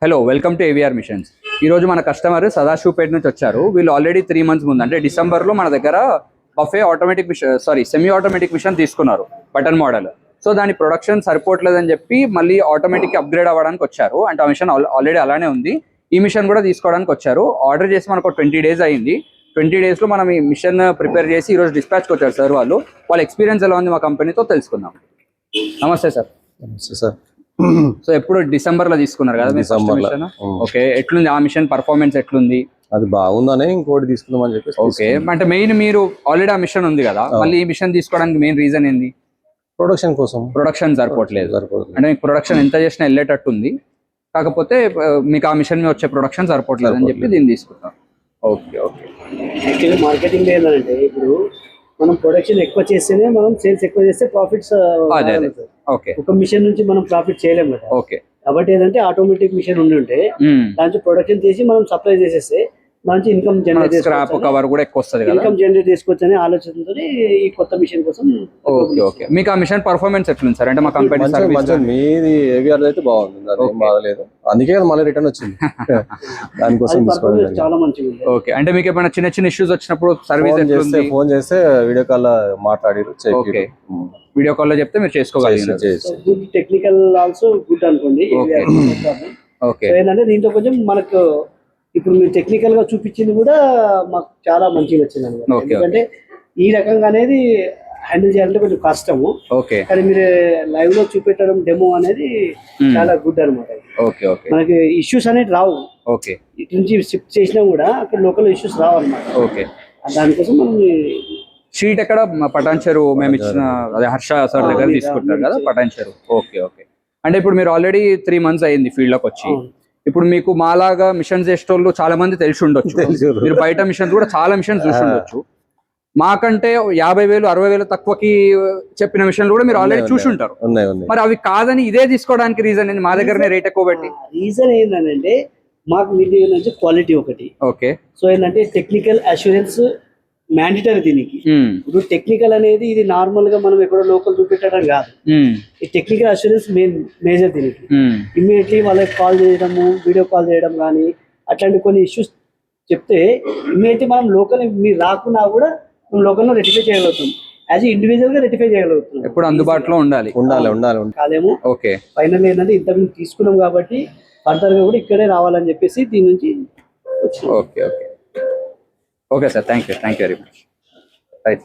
Hello welcome to AVR machines. ఈ రోజు మన కస్టమర్ సదాశివపేట నుంచి వచ్చారు. వీళ్ళు ఆల్రెడీ 3 months ముందు అంటే డిసెంబర్లో మన దగ్గర బఫే automatic machine semi automatic machine తీసుకున్నారు, బటన్ మోడల్. సో దాని ప్రొడక్షన్ సరిపోవట్లేదని చెప్పి మళ్ళీ ఆటోమేటిక్ అప్గ్రేడ్ అవ్వడానికి వచ్చారు. అంటే ఆ మిషన్ ఆల్రెడీ అలానే ఉంది, ఈ మిషన్ కూడా తీసుకోవడానికి వచ్చారు. ఆర్డర్ చేసి మనకు 20 days అయింది. 20 daysలో మనం ఈ మిషన్ ప్రిపేర్ చేసి ఈరోజు డిస్పాచ్కి వచ్చారు సార్. వాళ్ళ ఎక్స్పీరియన్స్ ఎలా ఉంది మా కంపెనీతో తెలుసుకుందాం. నమస్తే సార్. నమస్తే సార్. సో ఎప్పుడు డిసెంబర్లో తీసుకున్నారు కదా మిషన్? ఓకే, ఎట్లుంది ఆ మిషన్ పర్ఫార్మెన్స్ ఎట్లుంది? అది బాగుందని ఇంకోటి తీసుకుందామని చెప్పి. ఓకే, అంటే మెయిన్ మీరు ఆల్రెడీ ఆ మిషన్ ఉంది కదా, మళ్ళీ ఈ మిషన్ తీసుకోవడానికి మెయిన్ రీజన్ ఏంది? ప్రొడక్షన్ కోసం. ప్రొడక్షన్ సరిపోవట్లేదు. అంటే మీకు ప్రొడక్షన్ ఎంత చేసినా వెళ్ళేటట్టు ఉంది, కాకపోతే మీకు ఆ మిషన్ మీద వచ్చే ప్రొడక్షన్ సరిపోవట్లేదు అని చెప్పి దీన్ని తీసుకుంటాం. Okay okay. యాక్చువల్లీ మార్కెటింగ్ ఏంటంటే ఇప్పుడు మనం ప్రొడక్షన్ ఎక్కువ చేస్తేనే మనం సేల్స్ ఎక్కువ చేస్తే ప్రాఫిట్స్. ఓకే, ఒక మిషన్ నుంచి మనం ప్రాఫిట్ చేయలేము కదా. ఓకే, కాబట్టి ఏంటంటే ఆటోమేటిక్ మిషన్ ఉంటే దాంట్లో ప్రొడక్షన్ చేసి మనం సప్లై చేసేస్తే దాంట్లో ఇన్కమ్ జనరేట్ స్క్రాప్ కవర్ కూడా ఎక్కువ వస్తుంది కదా, ఇన్కమ్ జనరేట్ చేసుకోవచ్చు అనే ఆలోచనతో ఈ కొత్త మిషన్ కోసం. Okay okay. మీకు ఆ మిషన్ పర్ఫార్మెన్స్ ఎట్లుంది సార్? అంటే మా కంపెనీ మీది ఏవిఆర్ అయితే బాగుంది, అది బాగలేదు, అందుకే కదా మళ్ళీ రిటర్న్ వచ్చింది. దానికోసం చాలా మంచిగా ఉంది. ఓకే, అంటే మీకు ఏమైనా చిన్న చిన్న ఇష్యూస్ వచ్చినప్పుడు సర్వీస్ ఫోన్ చేస్తే వీడియో కాల్ మాట్లాడారు. ఓకే, వీడియో కాల్ లో చెప్తే మీరు చేసుకోగలిగారు. గుడ్ టెక్నికల్ ఆల్సో గుడ్ అనుకోండి. ఓకే, ఏంటంటే దీంట్లో కొంచెం మనకు ఇప్పుడు మీరు టెక్నికల్ గా చూపించింది కూడా మాకు చాలా మంచిగా వచ్చింది అనమాట. ఎందుకంటే ఈ రకంగా అనేది హ్యాండిల్ చేయాలంటే కొంచెం కష్టము. ఓకే, కానీ మీరు లైవ్ లో చూపెట్టడం డెమో అనేది చాలా గుడ్ అనమాట. ఓకే ఓకే, మనకి ఇష్యూస్ అనేది రావు. ఓకే, ఇటు నుంచి షిఫ్ట్ చేసినా కూడా అక్కడ లోకల్ ఇష్యూస్ రావు అనమాట. ఓకే, దానికోసం మనం షీట్ ఎక్కడ పటాన్ చెరువు మేము ఇచ్చిన అదే హర్ష సార్ దగ్గర తీసుకుంటారు కదా, పటాన్ చెరువు. Okay okay. అంటే ఇప్పుడు మీరు ఆల్రెడీ 3 months అయింది ఫీల్డ్ లోకి వచ్చి. ఇప్పుడు మీకు మాలాగా మిషన్స్ చేసేటోళ్ళు చాలా మంది తెలిసి ఉండొచ్చు, మీరు బయట మిషన్స్ కూడా చాలా మిషన్స్ చూసి ఉండొచ్చు. మాకంటే 50,000 60,000 తక్కువకి చెప్పిన మిషన్లు కూడా మీరు ఆల్రెడీ చూసి ఉంటారు. మరి అవి కాదని ఇదే తీసుకోవడానికి రీజన్ ఏంటి? మా దగ్గరనే రేట్ ఎక్కువ పెట్టి రీజన్ ఏంటంటే మాకు మీ దగ్గర నుంచి క్వాలిటీ ఒకటి. ఓకే, సో ఏంటంటే టెక్నికల్ అష్యూరెన్స్ మ్యాండేటరీ దీనికి. ఇప్పుడు టెక్నికల్ అనేది ఇది నార్మల్ గా మనం ఎక్కడో లోకల్ చూపెట్టడం కాదు. ఈ టెక్నికల్ అష్యూరెన్స్ మేజర్ దీనికి. ఇమ్మీడియట్లీ వాళ్ళకి కాల్ చేయడము, వీడియో కాల్ చేయడం కానీ అట్లాంటి కొన్ని ఇష్యూస్ చెప్తే ఇమ్మీడియట్లీ మనం లోకల్ మీరు రాకున్నా కూడా మనం లోకల్ లో రెటిఫై చేయగలుగుతాం. యాజ్ ఇండివిజువల్ గా రెటిఫై చేయగలుగుతాం. ఎప్పుడు అందుబాటులో ఉండాలి కాదేమో. ఓకే, ఫైనల్ ఏంటంటే ఇంత మేము తీసుకున్నాం కాబట్టి ఫర్దర్ గా కూడా ఇక్కడే రావాలని చెప్పేసి దీని నుంచి వచ్చింది. Okay okay okay sir, thank you very much. Right.